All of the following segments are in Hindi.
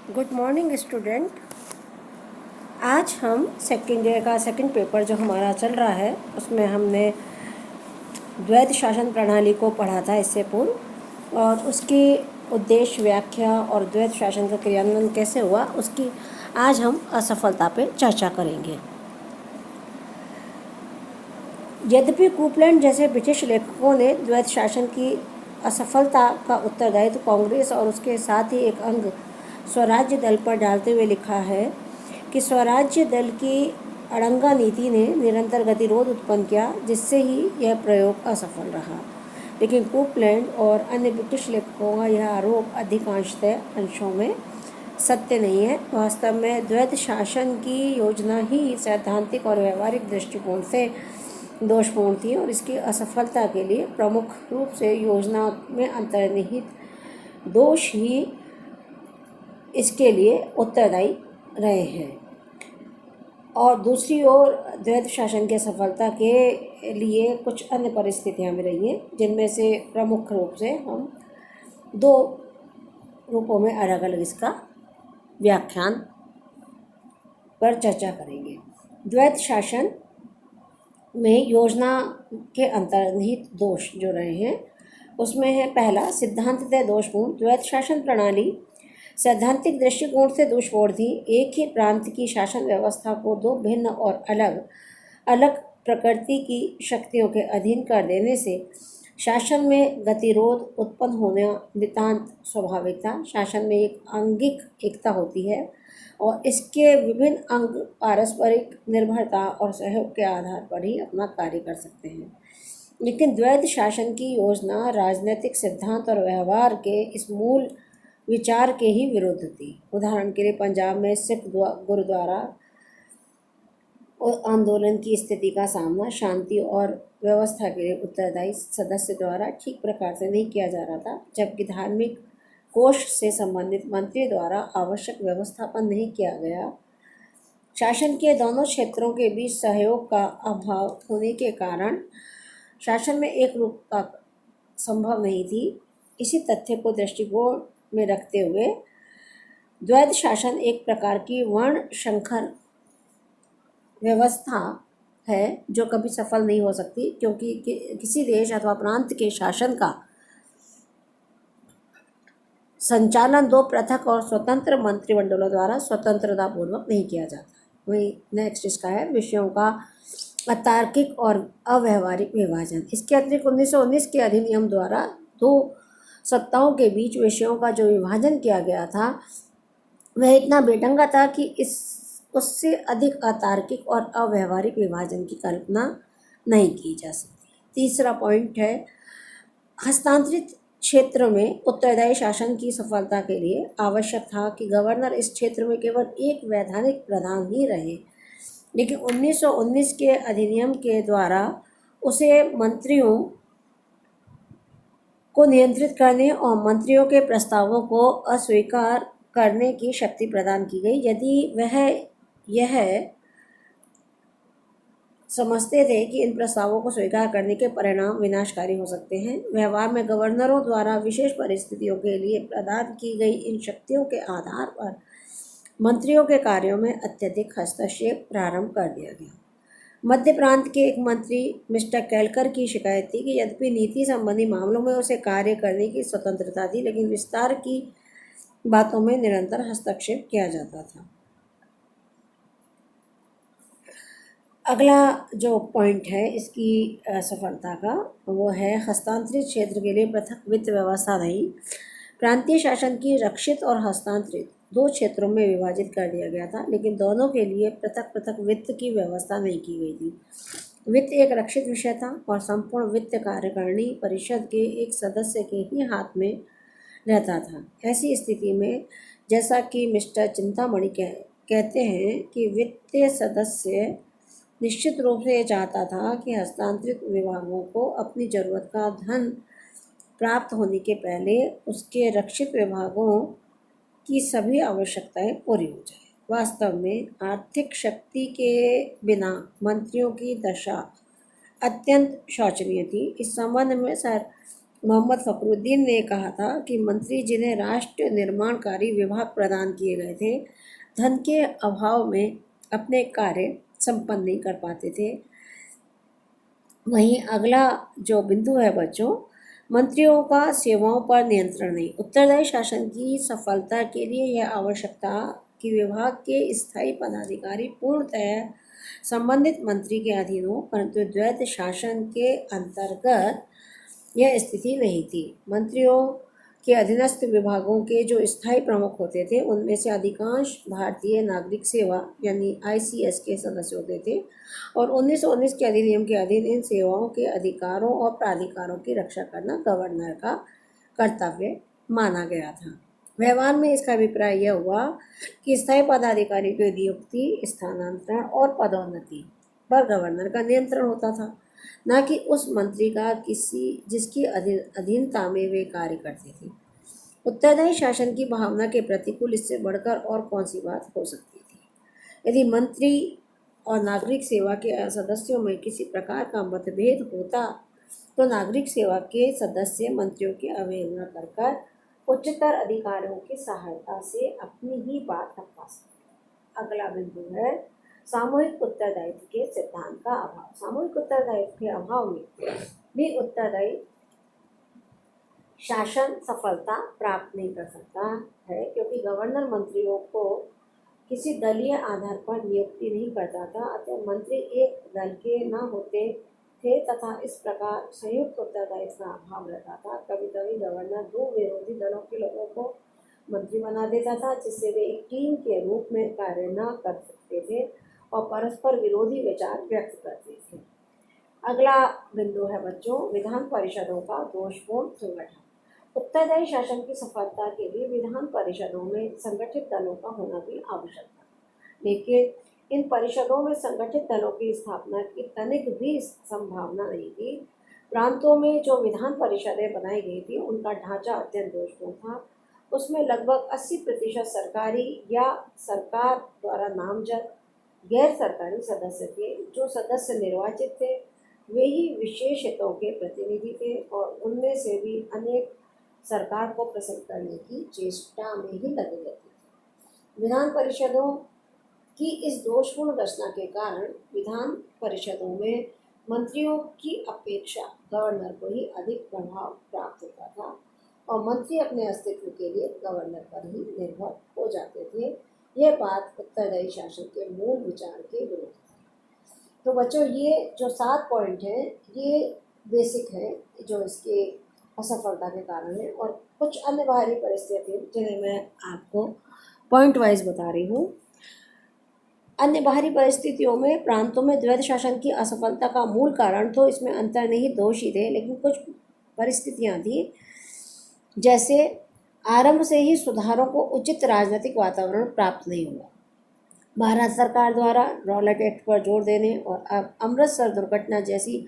Good morning student. आज हम सेकेंड ईयर का सेकंड पेपर जो हमारा चल रहा है उसमें हमने द्वैध शासन प्रणाली को पढ़ा था इससे पूर्व, और उसकी उद्देश्य, व्याख्या और द्वैध शासन का क्रियान्वयन कैसे हुआ उसकी आज हम असफलता पे चर्चा करेंगे। यद्यपि कूपलैंड जैसे ब्रिटिश लेखकों ने द्वैध शासन की असफलता का उत्तरदायित्व कांग्रेस और उसके साथ ही एक अंग स्वराज्य दल पर डालते हुए लिखा है कि स्वराज्य दल की अड़ंगा नीति ने निरंतर गतिरोध उत्पन्न किया, जिससे ही यह प्रयोग असफल रहा। लेकिन कूपलैंड और अन्य ब्रिटिश लेखकों का यह आरोप अधिकांशतः अंशों में सत्य नहीं है। वास्तव में द्वैध शासन की योजना ही सैद्धांतिक और व्यवहारिक दृष्टिकोण से दोषपूर्ण थी और इसकी असफलता के लिए प्रमुख रूप से योजना में अंतर्निहित दोष ही इसके लिए उत्तरदायी रहे हैं। और दूसरी ओर द्वैध शासन की सफलता के लिए कुछ अन्य परिस्थितियां भी रही हैं, जिनमें से प्रमुख रूप से हम दो रूपों में अलग अलग इसका व्याख्यान पर चर्चा करेंगे। द्वैध शासन में योजना के अंतर्निहित दोष जो रहे हैं उसमें है पहला, सिद्धांततः दोषपूर्ण। द्वैध शासन प्रणाली सैद्धांतिक दृष्टिकोण से दुष्प्रभावी थी। एक ही प्रांत की शासन व्यवस्था को दो भिन्न और अलग अलग प्रकृति की शक्तियों के अधीन कर देने से शासन में गतिरोध उत्पन्न होना नितांत स्वाभाविक था। शासन में एक आंगिक एकता होती है और इसके विभिन्न अंग पारस्परिक निर्भरता और सहयोग के आधार पर ही अपना कार्य कर सकते हैं। लेकिन द्वैध शासन की योजना राजनीतिक सिद्धांत और व्यवहार के इस मूल विचार के ही विरुद्ध थी। उदाहरण के लिए पंजाब में सिख गुरुद्वारा और आंदोलन की स्थिति का सामना शांति और व्यवस्था के लिए उत्तरदायी सदस्य द्वारा ठीक प्रकार से नहीं किया जा रहा था, जबकि धार्मिक कोष से संबंधित मंत्री द्वारा आवश्यक व्यवस्थापन नहीं किया गया। शासन के दोनों क्षेत्रों के बीच सहयोग का अभाव होने के कारण शासन में एक रूपता संभव नहीं थी। इसी तथ्य को दृष्टिकोण में रखते हुए द्वैध शासन एक प्रकार की वर्ण शृंखल व्यवस्था है जो कभी सफल नहीं हो सकती, क्योंकि किसी देश अथवा प्रांत के शासन का संचालन दो पृथक और स्वतंत्र मंत्रिमंडलों द्वारा स्वतंत्रता पूर्वक नहीं किया जाता। वही नेक्स्ट इसका है विषयों का अतार्किक और अव्यवहारिक विभाजन। इसके अतिरिक्त 1919 के अधिनियम द्वारा दो सत्ताओं के बीच विषयों का जो विभाजन किया गया था वह इतना बेढंगा था कि उससे अधिक अतार्किक और अव्यवहारिक विभाजन की कल्पना नहीं की जा सकती। तीसरा पॉइंट है, हस्तांतरित क्षेत्र में उत्तरदायी शासन की सफलता के लिए आवश्यक था कि गवर्नर इस क्षेत्र में केवल एक वैधानिक प्रधान ही रहे। लेकिन 1919 के अधिनियम के द्वारा उसे मंत्रियों को नियंत्रित करने और मंत्रियों के प्रस्तावों को अस्वीकार करने की शक्ति प्रदान की गई। यदि वह यह समझते थे कि इन प्रस्तावों को स्वीकार करने के परिणाम विनाशकारी हो सकते हैं, व्यवहार में गवर्नरों द्वारा विशेष परिस्थितियों के लिए प्रदान की गई इन शक्तियों के आधार पर मंत्रियों के कार्यों में अत्यधिक हस्तक्षेप प्रारंभ कर दिया गया। मध्य प्रांत के एक मंत्री मिस्टर केलकर की शिकायत थी कि यद्यपि नीति संबंधी मामलों में उसे कार्य करने की स्वतंत्रता थी, लेकिन विस्तार की बातों में निरंतर हस्तक्षेप किया जाता था। अगला जो पॉइंट है इसकी सफलता का वो है, हस्तांतरित क्षेत्र के लिए पृथक वित्त व्यवस्था नहीं। प्रांतीय शासन की रक्षित और हस्तांतरित दो क्षेत्रों में विभाजित कर दिया गया था, लेकिन दोनों के लिए पृथक पृथक वित्त की व्यवस्था नहीं की गई थी। वित्त एक रक्षित विषय था और संपूर्ण वित्त कार्यकारिणी परिषद के एक सदस्य के ही हाथ में रहता था। ऐसी स्थिति में जैसा कि मिस्टर चिंतामणि कहते हैं कि वित्तीय सदस्य निश्चित रूप से ये चाहता था कि हस्तांतरित विभागों को अपनी ज़रूरत का धन प्राप्त होने के पहले उसके रक्षित विभागों की सभी आवश्यकताएं पूरी हो जाए। वास्तव में आर्थिक शक्ति के बिना मंत्रियों की दशा अत्यंत शोचनीय थी। इस संबंध में सर मोहम्मद फखरुद्दीन ने कहा था कि मंत्री जिन्हें राष्ट्र निर्माणकारी विभाग प्रदान किए गए थे, धन के अभाव में अपने कार्य संपन्न नहीं कर पाते थे। वहीं अगला जो बिंदु है बच्चों, मंत्रियों का सेवाओं पर नियंत्रण नहीं। उत्तरदायी शासन की सफलता के लिए यह आवश्यकता कि विभाग के स्थायी पदाधिकारी पूर्णतः संबंधित मंत्री के अधीन हो, परंतु द्वैत शासन के अंतर्गत यह स्थिति नहीं थी। मंत्रियों के अधीनस्थ विभागों के जो स्थायी प्रमुख होते थे, उनमें से अधिकांश भारतीय नागरिक सेवा यानी ICS के सदस्य होते थे और 1919 के अधिनियम के अधीन इन सेवाओं के अधिकारों और प्राधिकारों की रक्षा करना गवर्नर का कर्तव्य माना गया था। व्यवहार में इसका अभिप्राय यह हुआ कि स्थायी पदाधिकारी की नियुक्ति, स्थानांतरण और पदोन्नति पर गवर्नर का नियंत्रण होता था, न कि उस मंत्री का जिसकी अधीनता में वे कार्य करते थे। उत्तरदायी शासन की भावना के प्रतिकूल इससे बढ़कर और कौन सी बात हो सकती थी। यदि मंत्री और नागरिक सेवा के सदस्यों में किसी प्रकार का मतभेद होता तो नागरिक सेवा के सदस्य मंत्रियों की अवहेलना कर उच्चतर अधिकारियों की सहायता से अपनी ही बात रखवा सकते। अगला बिंदु है सामूहिक उत्तरदायित्व के सिद्धांत का अभाव। सामूहिक उत्तरदायित्व के अभाव में भी उत्तरदायी शासन सफलता प्राप्त नहीं कर सकता है, क्योंकि गवर्नर मंत्रियों को किसी दलीय आधार पर नियुक्ति नहीं करता था, अतः मंत्री एक दल के न होते थे तथा इस प्रकार संयुक्त उत्तरदायित्व का अभाव रहता था। कभी कभी गवर्नर दो विरोधी दलों के लोगों को मंत्री बना देता था, जिससे वे एक टीम के रूप में कार्य न कर सकते थे और परस्पर विरोधी विचार व्यक्त करते थे। अगला बिंदु है बच्चों विधान परिषदों का दोषपूर्ण संगठन। उत्तरदायी शासन की सफलता के लिए विधान परिषदों में संगठित दलों का होना भी आवश्यक था, लेकिन इन परिषदों में संगठित दलों की स्थापना की तनिक भी संभावना नहीं थी। प्रांतों में जो विधान परिषदें बनाई गई थी उनका ढांचा अत्यंत दोषपूर्ण था। उसमें लगभग 80% सरकारी या सरकार द्वारा नामजद गैर सरकारी सदस्य थे। जो सदस्य निर्वाचित थे वे ही विशेष हितों के प्रतिनिधि थे और उनमें से भी अनेक सरकार को प्रसन्न करने की चेष्टा में ही लगे रहते थे। विधान परिषदों की इस दोषपूर्ण रचना के कारण विधान परिषदों में मंत्रियों की अपेक्षा गवर्नर को ही अधिक प्रभाव प्राप्त होता था और मंत्री अपने अस्तित्व के लिए गवर्नर पर ही निर्भर हो जाते थे। यह बात उत्तरदायी शासन के मूल विचार के विरुद्ध है। तो बच्चों ये जो 7 पॉइंट हैं ये बेसिक है जो इसके असफलता के कारण है, और कुछ अन्य बाहरी परिस्थितियाँ जिन्हें मैं आपको पॉइंट वाइज बता रही हूँ। अन्य बाहरी परिस्थितियों में प्रांतों में द्वैत शासन की असफलता का मूल कारण तो इसमें अंतर्निहित दोष ही थे, लेकिन कुछ परिस्थितियां थी, जैसे आरंभ से ही सुधारों को उचित राजनीतिक वातावरण प्राप्त नहीं हुआ। भारत सरकार द्वारा रॉलेट एक्ट पर जोर देने और अमृतसर दुर्घटना जैसी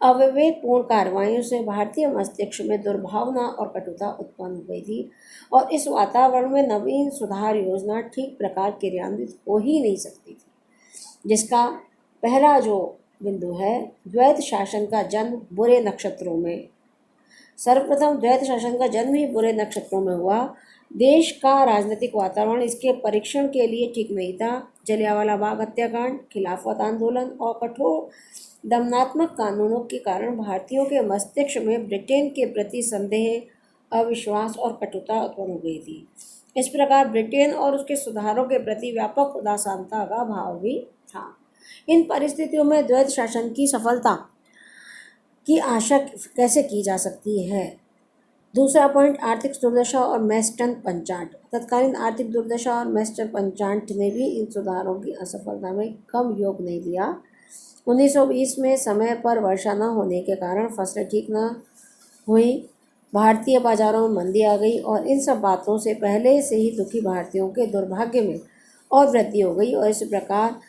अविवेकपूर्ण कार्रवाइयों से भारतीय मस्तिष्क में दुर्भावना और कटुता उत्पन्न हो गई थी और इस वातावरण में नवीन सुधार योजना ठीक प्रकार क्रियान्वित हो ही नहीं सकती थी, जिसका पहला जो बिंदु है द्वैत शासन का जन्म बुरे नक्षत्रों में। सर्वप्रथम द्वैत शासन का जन्म ही बुरे नक्षत्रों में हुआ। देश का राजनीतिक वातावरण इसके परीक्षण के लिए ठीक नहीं था। जलियांवाला बाग हत्याकांड, खिलाफत आंदोलन और कठोर दमनात्मक कानूनों के कारण भारतीयों के मस्तिष्क में ब्रिटेन के प्रति संदेह, अविश्वास और कटुता उत्पन्न हो गई थी। इस प्रकार ब्रिटेन और उसके सुधारों के प्रति व्यापक उदासीनता का भाव भी था। इन परिस्थितियों में द्वैत शासन की सफलता की आशा कैसे की जा सकती है। दूसरा पॉइंट आर्थिक दुर्दशा और मैस्टन पंचाट। तत्कालीन आर्थिक दुर्दशा और मैस्टन पंचाट ने भी इन सुधारों की असफलता में कम योग नहीं दिया। 1920 में समय पर वर्षा न होने के कारण फसलें ठीक न हुई, भारतीय बाजारों में मंदी आ गई और इन सब बातों से पहले से ही दुखी भारतीयों के दुर्भाग्य में और वृद्धि हो गई और इस प्रकार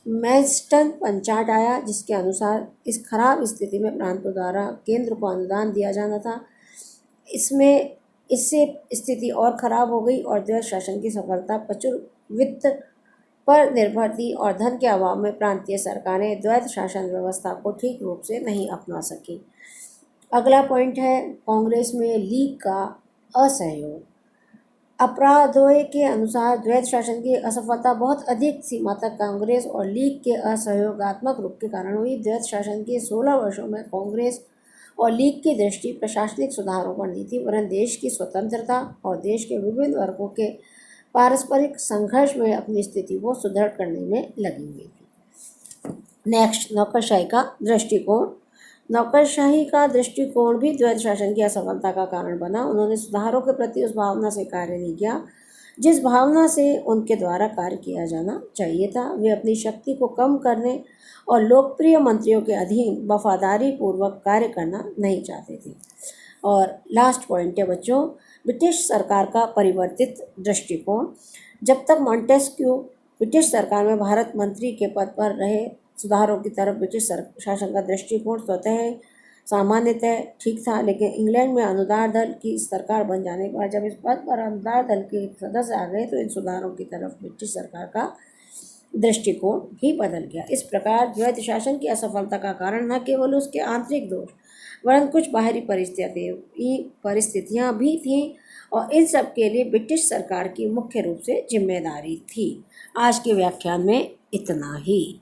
मैस्टन पंचाट आया, जिसके अनुसार इस खराब स्थिति में प्रांतों द्वारा केंद्र को अनुदान दिया जाना था। इससे स्थिति और खराब हो गई और द्वैत शासन की सफलता प्रचुर वित्त पर निर्भर थी और धन के अभाव में प्रांतीय सरकारें द्वैत शासन व्यवस्था को ठीक रूप से नहीं अपना सकी। अगला पॉइंट है कांग्रेस में लीग का असहयोग। अपराधों के अनुसार द्वैत शासन की असफलता बहुत अधिक सीमा तक कांग्रेस और लीग के असहयोगात्मक रुख के कारण हुई। द्वैत शासन के 16 वर्षों में कांग्रेस और लीग की दृष्टि प्रशासनिक सुधारों पर नहीं थी, वरन देश की स्वतंत्रता और देश के विभिन्न वर्गों के पारस्परिक संघर्ष में अपनी स्थिति को सुदृढ़ करने में लगी हुई थी। नेक्स्ट, नौकरशाही का दृष्टिकोण। नौकरशाही का दृष्टिकोण भी द्वैत शासन की असफलता का कारण बना। उन्होंने सुधारों के प्रति उस भावना से कार्य नहीं किया जिस भावना से उनके द्वारा कार्य किया जाना चाहिए था। वे अपनी शक्ति को कम करने और लोकप्रिय मंत्रियों के अधीन वफादारी पूर्वक कार्य करना नहीं चाहते थे। और लास्ट पॉइंट है बच्चों, ब्रिटिश सरकार का परिवर्तित दृष्टिकोण। जब तक मॉन्टेस्क्यू ब्रिटिश सरकार में भारत मंत्री के पद पर रहे, सुधारों की तरफ ब्रिटिश शासन का दृष्टिकोण स्वतः सामान्यतः ठीक था, लेकिन इंग्लैंड में अनुदार दल की सरकार बन जाने के बाद जब इस पद पर अनुदार दल के सदस्य आ गए तो इन सुधारों की तरफ ब्रिटिश सरकार का दृष्टिकोण ही बदल गया। इस प्रकार द्वैत शासन की असफलता का कारण न केवल उसके आंतरिक दोष वरन कुछ बाहरी परिस्थितियाँ भी थीं और इन सब के लिए ब्रिटिश सरकार की मुख्य रूप से जिम्मेदारी थी। आज के व्याख्यान में इतना ही।